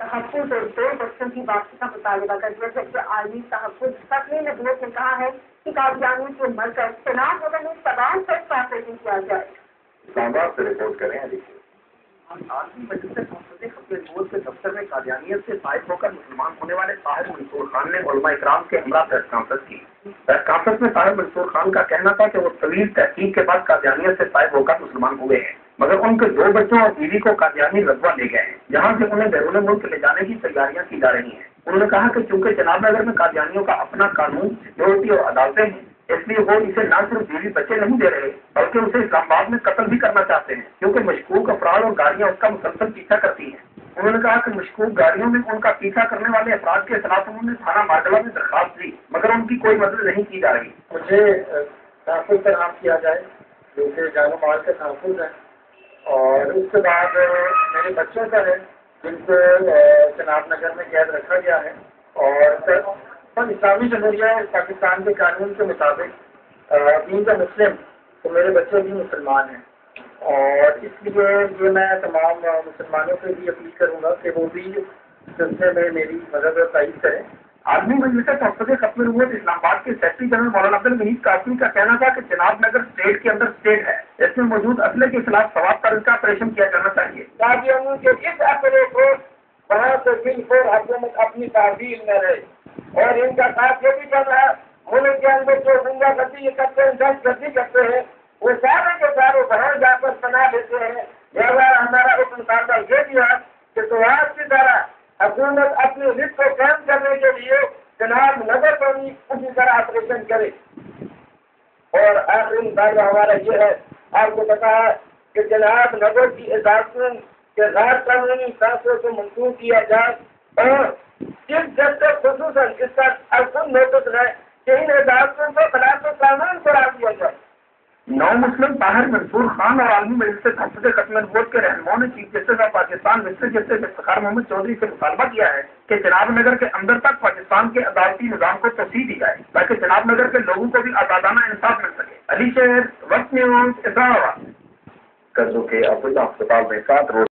तहफ़्फ़ुज़ और 2 बच्चों की वापसी का मुतालबा कर दिया, जबकि आलमी तहफ़्फ़ुज़ फ़ख़्र नबूवत ने कहा है कि कादियानियों के मरकज़ चनाब नगर में तमाम सेक्स ऑपरेशन किया जाए। इस्लामाबाद से रिपोर्ट करें अली। आलमी मजलिस फ़ख़्र नबूवत के दफ्तर में कादियानियत से साहिब होकर मुसलमान होने वाले साहिब मंसूर खान ने उलमा इकराम के हमरा प्रेस कॉन्फ्रेंस की। प्रेस कॉन्फ्रेंस में साहिब मंसूर खान का कहना था कि वो तवील तहकीक के बाद कादियानियत से साहिब होकर मुसलमान हुए हैं, मगर उनके 2 बच्चों और बीवी को कादियानी रज़वा ले गए हैं, जहाँ से उन्हें बैरून मुल्क ले जाने की तैयारियां की जा रही हैं। उन्होंने कहा कि चूंकि जनाब नगर में कादियानियों का अपना कानून, सिक्योरिटी और अदालतें हैं, इसलिए वो इसे न सिर्फ बीवी बच्चे नहीं दे रहे बल्कि उसे इस्लामाबाद में कत्ल भी करना चाहते हैं, क्योंकि मशकूक अफराद और गाड़ियां उसका मुसलसल पीछा करती हैं। उन्होंने कहा कि मशकूक गाड़ियों में उनका पीछा करने वाले अफराद के खिलाफ उन्होंने थाना मार्गला में दरखास्त दी, मगर उनकी कोई मदद नहीं की जा रही। मुझे तहफ़्फ़ुज़ का नाम किया जाए, जो कि जानो माल का तहफ़्फ़ुज़ है, और उसके बाद मेरे बच्चों का है जिनको चनाब नगर में कैद रखा गया है, और इस्लामी जमहूरिया पाकिस्तान के कानून के मुताबिक बीइंग का मुस्लिम तो मेरे बच्चे भी मुसलमान हैं, और इसलिए ये मैं तमाम मुसलमानों से भी अपील करूँगा कि वो भी इस सिलसिले में मेरी मदद और तारीफ करें। आलमी मजलिस तहफ़्फ़ुज़ ख़त्म नबूवत इस्लामाबाद के सेक्रेटरी जनरल मौलाना अब्दुल मजीद कासमी का कहना था कि जनाब नगर स्टेट के अंदर स्टेट है, इसमें मौजूद असले के खिलाफ सवाब पर इसका ऑपरेशन किया जाना चाहिए। कादियानियों के इस असले को वहाँ से बिल्कुल हुकूमत अपनी ताबील में रहे, और इनका साथ ये भी करना है मुल्क के अंदर जो गुंडा गर्दी करते हैं, दहशत गर्दी करते हैं, वो सारे के सारे वहाँ जाकर पनाह लेते हैं। लिहाजा हमारा हुक्म सादा ये भी है कि सुहास की तरह हुकूमत अपनी रिस्क को कायम करने के लिए जनाब नगर पर भी उसी तरह ऑपरेशन करे। और आखिरी बात हमारा ये है, आपको पता है कि जनाब नगर की इजाजतों के गैर कानूनी फैसलों को मंसूख किया जाए, और चीफ जस्टिस खुसूसन इसका अरसुन नोटिस है कि इन इजाजतों को खिलाफ कानून करार दिया जाए। नौ मुस्लिम ताहिर मंसूर खान और आलमी मजलिस तहफ़्फ़ुज़ ख़त्म नबूवत के रहनुमाओं ने chief justice of Pakistan mister justice Iftikhar Mohammad Chaudhry से मुतालबा किया है कि जनाब नगर के अंदर तक पाकिस्तान के अदालती निज़ाम को तोसीह दी जाए, ताकि जनाब नगर के लोगों को भी आज़ादाना इंसाफ मिल सके। अली शेर, वक्त न्यूज़, इस्लामाबाद। कर्जों के अब्दुल्ला अस्पताल में 7 रोज